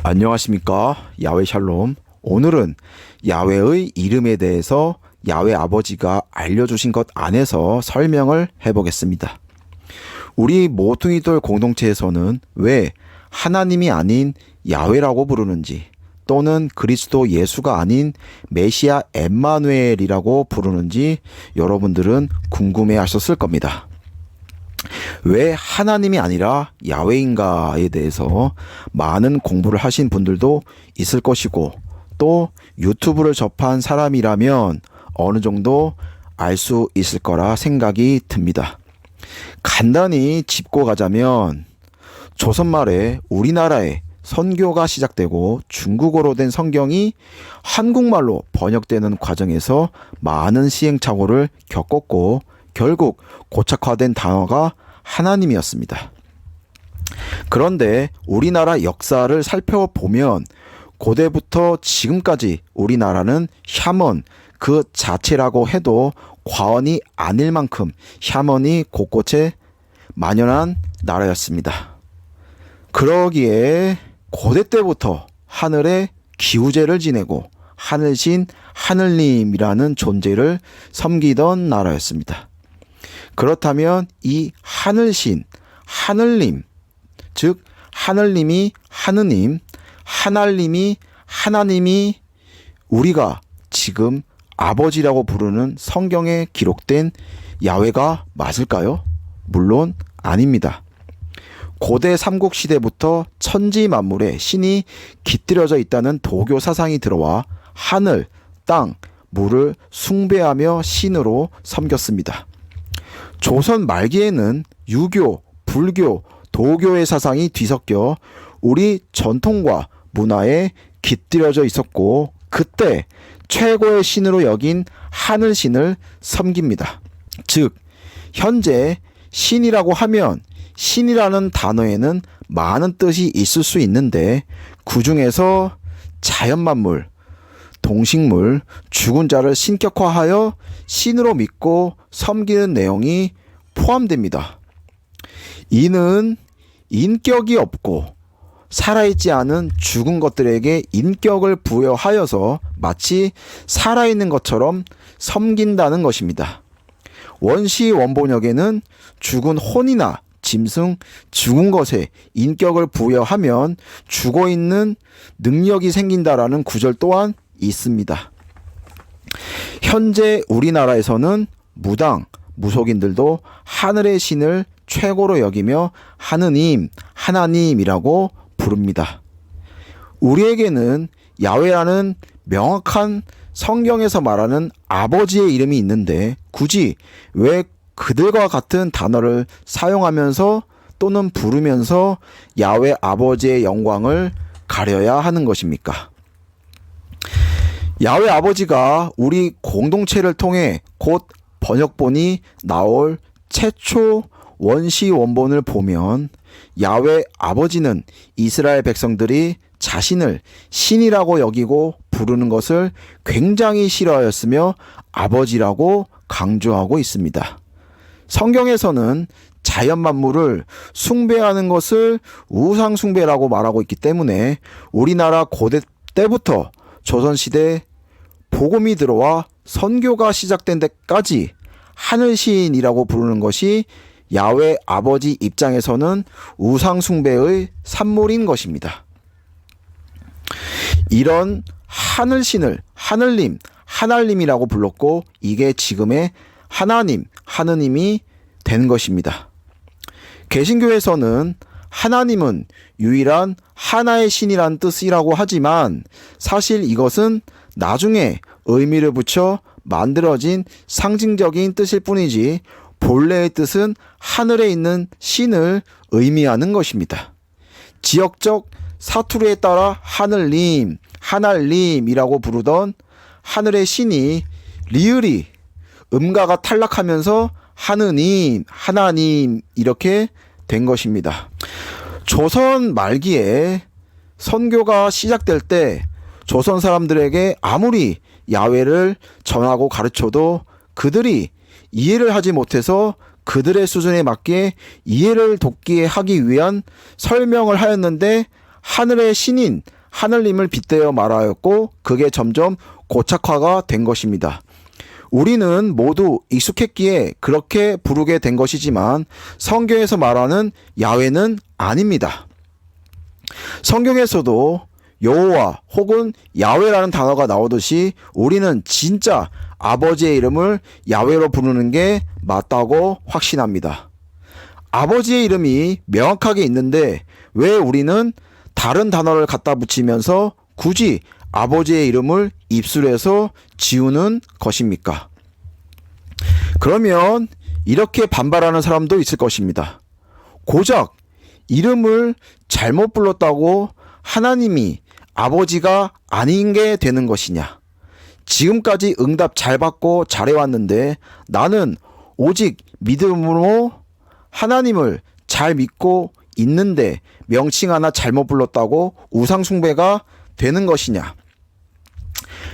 안녕하십니까. 야훼 샬롬. 오늘은 야훼의 이름에 대해서 야훼 아버지가 알려주신 것 안에서 설명을 해보겠습니다. 우리 모퉁이돌 공동체에서는 왜 하나님이 아닌 야훼라고 부르는지, 또는 그리스도 예수가 아닌 메시아 엠마누엘이라고 부르는지 여러분들은 궁금해 하셨을 겁니다. 왜 하나님이 아니라 야훼인가에 대해서 많은 공부를 하신 분들도 있을 것이고, 또 유튜브를 접한 사람이라면 어느 정도 알 수 있을 거라 생각이 듭니다. 간단히 짚고 가자면, 조선말에 우리나라에 선교가 시작되고 중국어로 된 성경이 한국말로 번역되는 과정에서 많은 시행착오를 겪었고, 결국 고착화된 단어가 하나님이었습니다. 그런데 우리나라 역사를 살펴보면 고대부터 지금까지 우리나라는 샤먼 그 자체라고 해도 과언이 아닐 만큼 샤먼이 곳곳에 만연한 나라였습니다. 그러기에 고대 때부터 하늘에 기우제를 지내고 하늘신 하늘님이라는 존재를 섬기던 나라였습니다. 그렇다면 이 하늘신, 하늘님, 즉 하늘님이 하느님, 하나님이 하나님이 우리가 지금 아버지라고 부르는 성경에 기록된 야훼가 맞을까요? 물론 아닙니다. 고대 삼국시대부터 천지 만물에 신이 깃들여져 있다는 도교 사상이 들어와 하늘, 땅, 물을 숭배하며 신으로 섬겼습니다. 조선 말기에는 유교, 불교, 도교의 사상이 뒤섞여 우리 전통과 문화에 깃들여져 있었고, 그때 최고의 신으로 여긴 하늘신을 섬깁니다. 즉, 현재 신이라고 하면 신이라는 단어에는 많은 뜻이 있을 수 있는데, 그 중에서 자연만물, 동식물, 죽은 자를 신격화하여 신으로 믿고 섬기는 내용이 포함됩니다. 이는 인격이 없고 살아있지 않은 죽은 것들에게 인격을 부여하여서 마치 살아있는 것처럼 섬긴다는 것입니다. 원시 원본역에는 죽은 혼이나 짐승, 죽은 것에 인격을 부여하면 죽어있는 능력이 생긴다라는 구절 또한 있습니다. 현재 우리나라에서는 무당, 무속인들도 하늘의 신을 최고로 여기며 하느님, 하나님이라고 부릅니다. 우리에게는 야훼라는 명확한 성경에서 말하는 아버지의 이름이 있는데, 굳이 왜 그들과 같은 단어를 사용하면서 또는 부르면서 야훼 아버지의 영광을 가려야 하는 것입니까? 야훼 아버지가 우리 공동체를 통해 곧 번역본이 나올 최초 원시 원본을 보면, 야훼 아버지는 이스라엘 백성들이 자신을 신이라고 여기고 부르는 것을 굉장히 싫어하였으며 아버지라고 강조하고 있습니다. 성경에서는 자연 만물을 숭배하는 것을 우상 숭배라고 말하고 있기 때문에 우리나라 고대 때부터 조선시대 복음이 들어와 선교가 시작된 데까지 하늘신이라고 부르는 것이 야훼 아버지 입장에서는 우상 숭배의 산물인 것입니다. 이런 하늘신을 하늘님, 하나님이라고 불렀고, 이게 지금의 하나님, 하느님이 된 것입니다. 개신교에서는 하나님은 유일한 하나의 신이란 뜻이라고 하지만, 사실 이것은 나중에 의미를 붙여 만들어진 상징적인 뜻일 뿐이지 본래의 뜻은 하늘에 있는 신을 의미하는 것입니다. 지역적 사투리에 따라 하늘님, 하날님이라고 부르던 하늘의 신이 리을이 음가가 탈락하면서 하느님, 하나님 이렇게 된 것입니다. 조선 말기에 선교가 시작될 때 조선 사람들에게 아무리 야훼를 전하고 가르쳐도 그들이 이해를 하지 못해서 그들의 수준에 맞게 이해를 돕게 하기 위한 설명을 하였는데, 하늘의 신인 하늘님을 빗대어 말하였고 그게 점점 고착화가 된 것입니다. 우리는 모두 익숙했기에 그렇게 부르게 된 것이지만 성경에서 말하는 야훼는 아닙니다. 성경에서도 여호와 혹은 야훼라는 단어가 나오듯이 우리는 진짜 아버지의 이름을 야훼로 부르는 게 맞다고 확신합니다. 아버지의 이름이 명확하게 있는데 왜 우리는 다른 단어를 갖다 붙이면서 굳이 아버지의 이름을 입술에서 지우는 것입니까? 그러면 이렇게 반발하는 사람도 있을 것입니다. 고작 이름을 잘못 불렀다고 하나님이 아버지가 아닌 게 되는 것이냐? 지금까지 응답 잘 받고 잘해왔는데 나는 오직 믿음으로 하나님을 잘 믿고 있는데 명칭 하나 잘못 불렀다고 우상숭배가 되는 것이냐?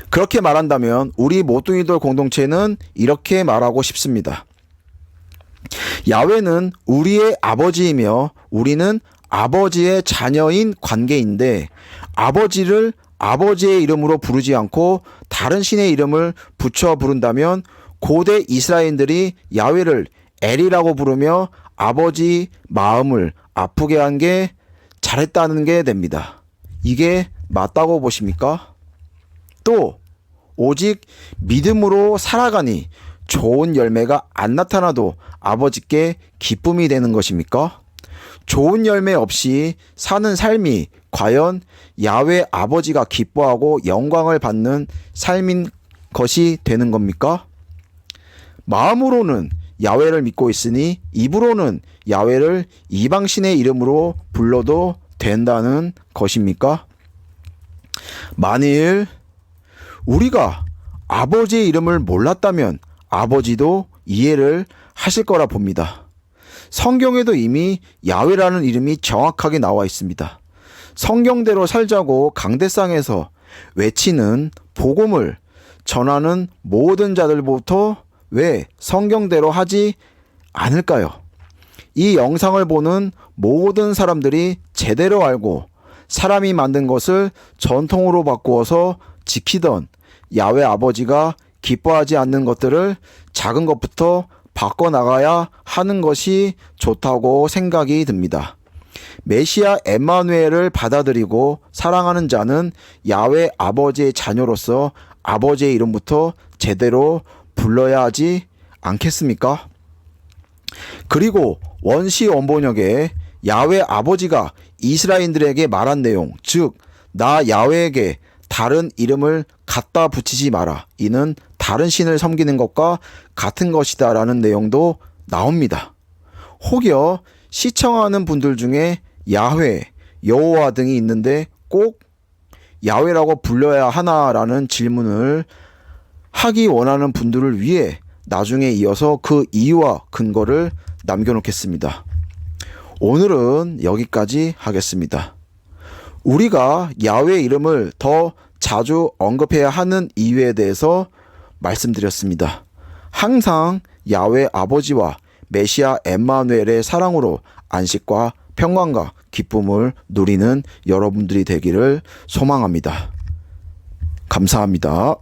그렇게 말한다면 우리 모뚱이들 공동체는 이렇게 말하고 싶습니다. 야훼는 우리의 아버지이며 우리는 아버지의 자녀인 관계인데 아버지를 아버지의 이름으로 부르지 않고 다른 신의 이름을 붙여 부른다면 고대 이스라엘인들이 야훼를 엘이라고 부르며 아버지 마음을 아프게 한 게 잘했다는 게 됩니다. 이게 맞다고 보십니까? 또 오직 믿음으로 살아가니 좋은 열매가 안 나타나도 아버지께 기쁨이 되는 것입니까? 좋은 열매 없이 사는 삶이 과연 야훼 아버지가 기뻐하고 영광을 받는 삶인 것이 되는 겁니까? 마음으로는 야훼를 믿고 있으니 입으로는 야훼를 이방신의 이름으로 불러도 된다는 것입니까? 만일 우리가 아버지의 이름을 몰랐다면 아버지도 이해를 하실 거라 봅니다. 성경에도 이미 야훼라는 이름이 정확하게 나와 있습니다. 성경대로 살자고 강대상에서 외치는 복음을 전하는 모든 자들부터 왜 성경대로 하지 않을까요? 이 영상을 보는 모든 사람들이 제대로 알고 사람이 만든 것을 전통으로 바꾸어서 지키던 야훼 아버지가 기뻐하지 않는 것들을 작은 것부터 바꿔나가야 하는 것이 좋다고 생각이 듭니다. 메시아 엠마누엘을 받아들이고 사랑하는 자는 야훼 아버지의 자녀로서 아버지의 이름부터 제대로 불러야 하지 않겠습니까? 그리고 원시 원본역에 야훼 아버지가 이스라엘인들에게 말한 내용, 즉 나 야훼에게 다른 이름을 갖다 붙이지 마라. 이는 다른 신을 섬기는 것과 같은 것이다 라는 내용도 나옵니다. 혹여 시청하는 분들 중에 야훼, 여호와 등이 있는데 꼭 야훼라고 불러야 하나라는 질문을 하기 원하는 분들을 위해 나중에 이어서 그 이유와 근거를 남겨놓겠습니다. 오늘은 여기까지 하겠습니다. 우리가 야훼 이름을 더 자주 언급해야 하는 이유에 대해서 말씀드렸습니다. 항상 야훼 아버지와 메시아 엠마누엘의 사랑으로 안식과 평강과 기쁨을 누리는 여러분들이 되기를 소망합니다. 감사합니다.